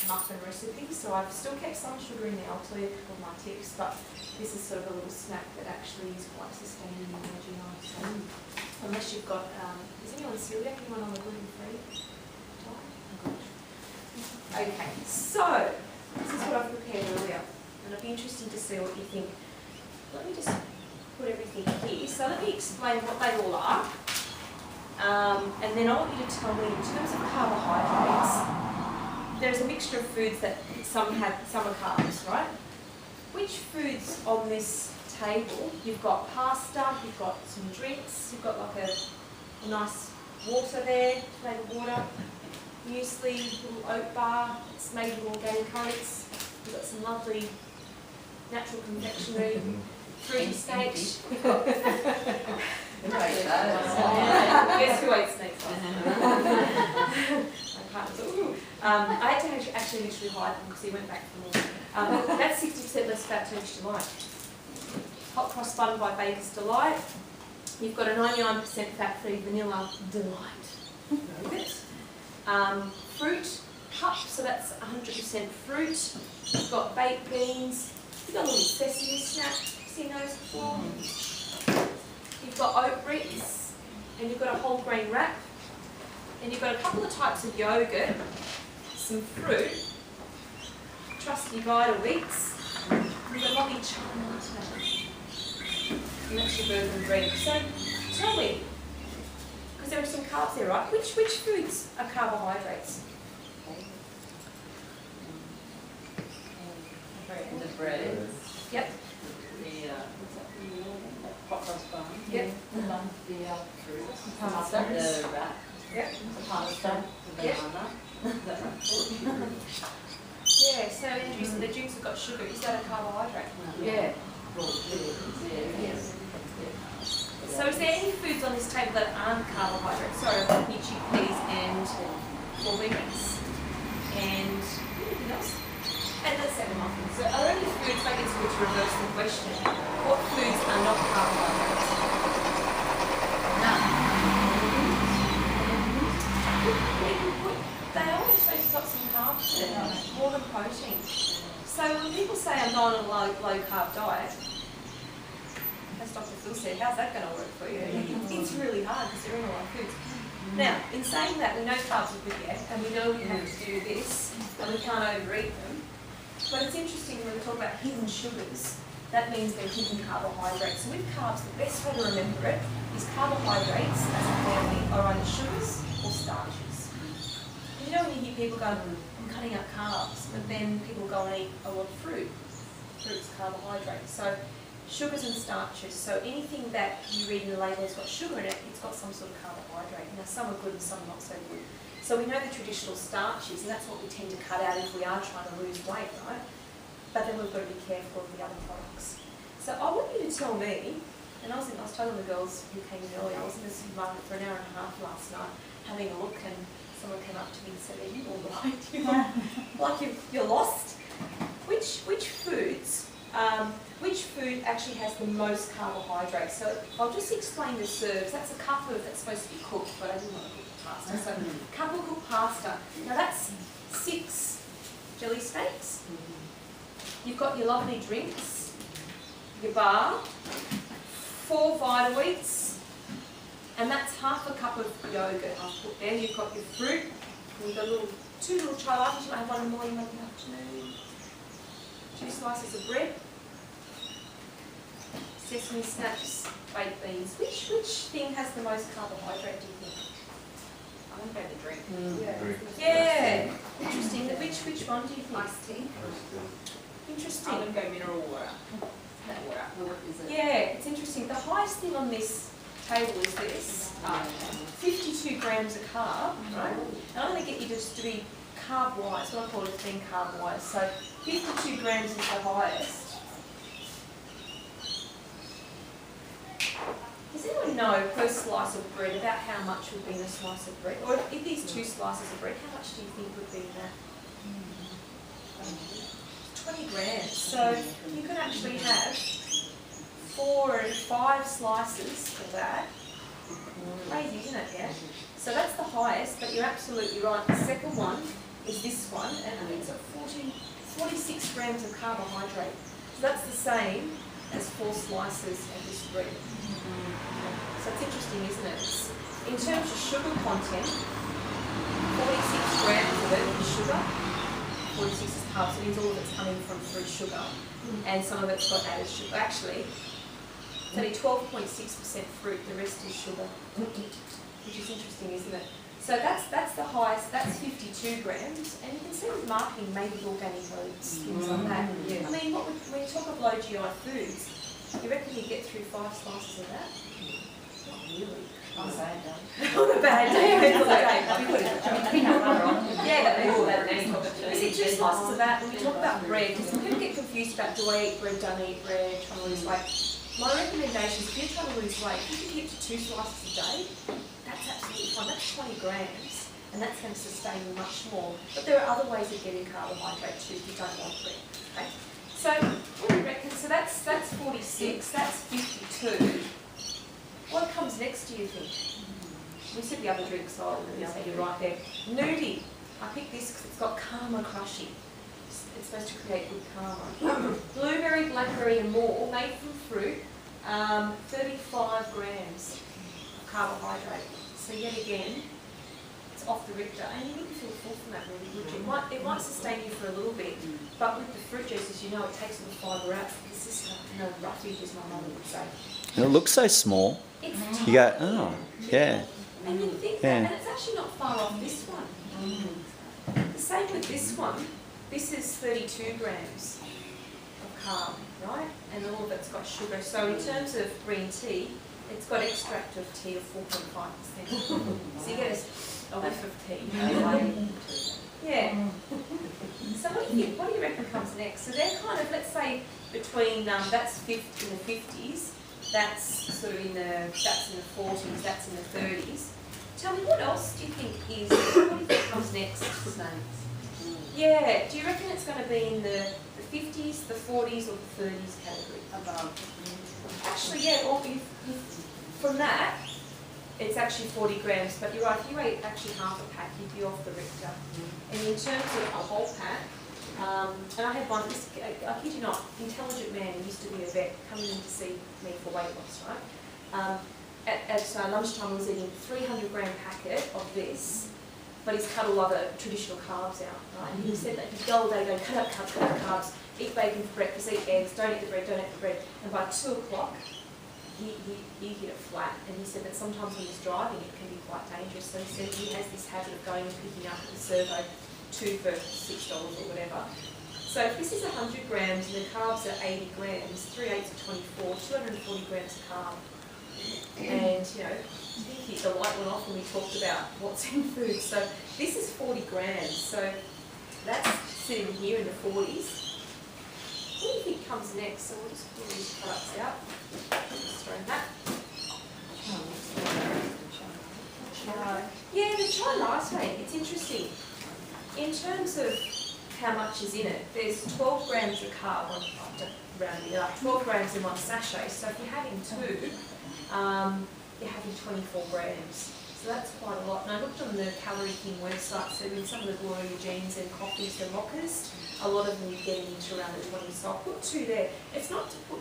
muffin recipe, so I've still kept some sugar in there. I'll tell you a couple of my tips, but this is sort of a little snack that actually is quite sustaining and energy nice. So unless you've got, is anyone celiac? Anyone on the gluten-free diet? Okay, so this is what I've prepared earlier, and it'll be interesting to see what you think. Let me just put everything here. So let me explain what they all are, and then I want you to tell me in terms of carbohydrates. There's a mixture of foods that some are carbs, right? Which foods on this table? You've got pasta, you've got some drinks, you've got like a nice water there, flavoured water, muesli, little oat bar, it's made with organic oats. You've got some lovely natural confectionery, fruity steaks. You've got guess who ate snakes last night? I had to actually literally hide them because he went back for more. That's 60% less fat Turkish Delight. Hot cross bun by Baker's Delight. You've got a 99% fat-free vanilla delight. Fruit cup, so that's 100% fruit. You've got baked beans. You've got a little sesame snack. Seen those before? You've got oat bricks, and you've got a whole grain wrap. And you've got a couple of types of yogurt, some fruit, trusty Vita Wheats, you've got lovely china, and that's your burger and bread. So tell me, because there are some carbs there, right? Which foods are carbohydrates? The bread. Yep. The hot cross bun. Yep. The fruit. Pasta. The wrap. Yep. The pasta. The banana. Yeah, so Andrew said the drinks have got sugar. Is that a carbohydrate? Yeah. Yes. So is there any foods on this table that aren't carbohydrates? Sorry, I've got new chickpeas and whole beans. And anything else? And let's say the muffins. So are there any foods, I guess, which reverse the question? What foods are not carbohydrates? None. They also got some carbs in it, more than protein. So when people say I'm on a low carb diet, as Dr. Phil said, how's that going to work for you? It's really hard because they're in a lot of foods. Now, in saying that, we know carbs are good, yeah, and we know we have to do this, and we can't overeat them. But it's interesting when we talk about hidden sugars, that means they're hidden carbohydrates. So with carbs, the best way to remember it is carbohydrates as a family are either sugars or starches. You know when you hear people go, I'm cutting out carbs, but then people go and eat a lot of fruit. Fruit's carbohydrates. So sugars and starches. So anything that you read in the label has got sugar in it, it's got some sort of carbohydrate. Now some are good and some not so good. So we know the traditional starches, and that's what we tend to cut out if we are trying to lose weight, right? But then we've got to be careful of the other products. So I want you to tell me, and I was telling the girls who came in earlier, I was in the supermarket for an hour and a half last night having a look, and someone came up to me and said, are you all right? Like you're lost? Which foods, which food actually has the most carbohydrates? So I'll just explain the serves. That's a cup of, that's supposed to be cooked, but I didn't want to cook the pasta. So a cup of cooked pasta. Now that's 6 jelly steaks. You've got your lovely drinks, your bar, 4 Vita Wheats, and that's half a cup of yogurt I've put there. You've got your fruit, and you've got 2 little chai lattes. You might have one in the morning, one in the afternoon. 2 slices of bread, sesame snaps, baked beans. Which thing has the most carbohydrate, do you think? I'm going to go the drink. Yeah. Interesting. Which one do you think? Iced tea. Interesting. I'm going to go mineral water. That water. What is it? Yeah, it's interesting. The highest thing on this table is this. 52 grams of carb, right? And I'm going to get you just to be carb-wise, what I call it being carb-wise. So 52 grams is the highest. Does anyone know per slice of bread about how much would be in a slice of bread? Or if these 2 slices of bread, how much do you think would be in that? 20 grams. So you could actually have 4 and 5 slices of that. Crazy, isn't it? Yeah. So that's the highest, but you're absolutely right. The second one is this one, and grams of carbohydrate. So that's the same as 4 slices of this bread. So it's interesting, isn't it? In terms of sugar content, 46 grams of it is sugar, 46 is carbs. So it means all of it's coming from fruit sugar, and some of it's got added sugar. Actually, it's only 12.6% fruit, the rest is sugar, which is interesting, isn't it? So that's the highest, that's 52 grams, and you can see with marketing, maybe organic oats, things like that. Yeah. I mean, when you talk of low GI foods, you reckon you get through 5 slices of that? Not really. On a bad day. On a bad day, depends on the day. Yeah, you see 2 slices of that, and we talk about bread, because people get confused about do I eat bread, don't I eat bread, trying to lose weight. My recommendation is if you're trying to lose weight, if you can get to 2 slices a day, that's absolutely fine. That's 20 grams, and that's going to sustain you much more. But there are other ways of getting carbohydrate too if you don't want bread. Okay? So what do you reckon? So that's 46, that's 52. What comes next, do you think? We said the other drinks, so I'll say you're right there. Nudie. I picked this because it's got Karma Crushing. It's supposed to create good karma. Blueberry, blackberry and more, made from fruit, 35 grams of carbohydrate. So yet again, it's off the Richter, and you wouldn't feel full from that really, would you? It might sustain you for a little bit, but with the fruit juices, you know, it takes all the fibre out. This is roughage, as my mother would say. And it looks so small. It's You go, oh, yeah. And you think that, and it's actually not far off this one. The same with this one. This is 32 grams of carb, right? And all of it's got sugar. So in terms of green tea, it's got extract of tea of 4.5%. So you get a whiff of tea. Yeah. So what do you reckon comes next? So they're kind of, let's say, between, that's in the 50s, that's sort of that's in the 40s, that's in the 30s. Tell me, what else do you think what do you think comes next? Yeah, do you reckon it's going to be in the 50s, the 40s, or the 30s category? Above. Actually, yeah, or from that, it's actually 40 grams, but you're right, if you ate actually half a pack, you'd be off the Richter. And in terms of a whole pack, and I had one, I kid you not, intelligent man who used to be a vet, coming in to see me for weight loss, right? At lunchtime, I was eating a 300 gram packet of this, but he's cut all other traditional carbs out, right? And he said that if you go all day going, cut out carbs, eat bacon for breakfast, eat eggs, don't eat the bread, don't eat the bread. And by 2 o'clock, he hit it flat. And he said that sometimes when he's driving, it can be quite dangerous. So he said he has this habit of going and picking up at the servo 2 for $6 or whatever. So if this is 100 grams and the carbs are 80 grams, 3 8s are 24, 240 grams of carb. And, you know, I think the light went off when we talked about what's in food. So this is 40 grams. So that's sitting here in the 40s. What do you think comes next? So we'll just pull these products out. Just throw that. Yeah, the chai latte, it's interesting. In terms of how much is in it, there's 12 grams of carb, rounding it up, 12 grams in one sachet. So if you're having 2, you're having 24 grams. So that's quite a lot. And I looked on the Calorie King website, so with some of the Gloria Jeans and coffees and mochas, a lot of them you're getting into around the 20. So I'll put 2 there. It's not to put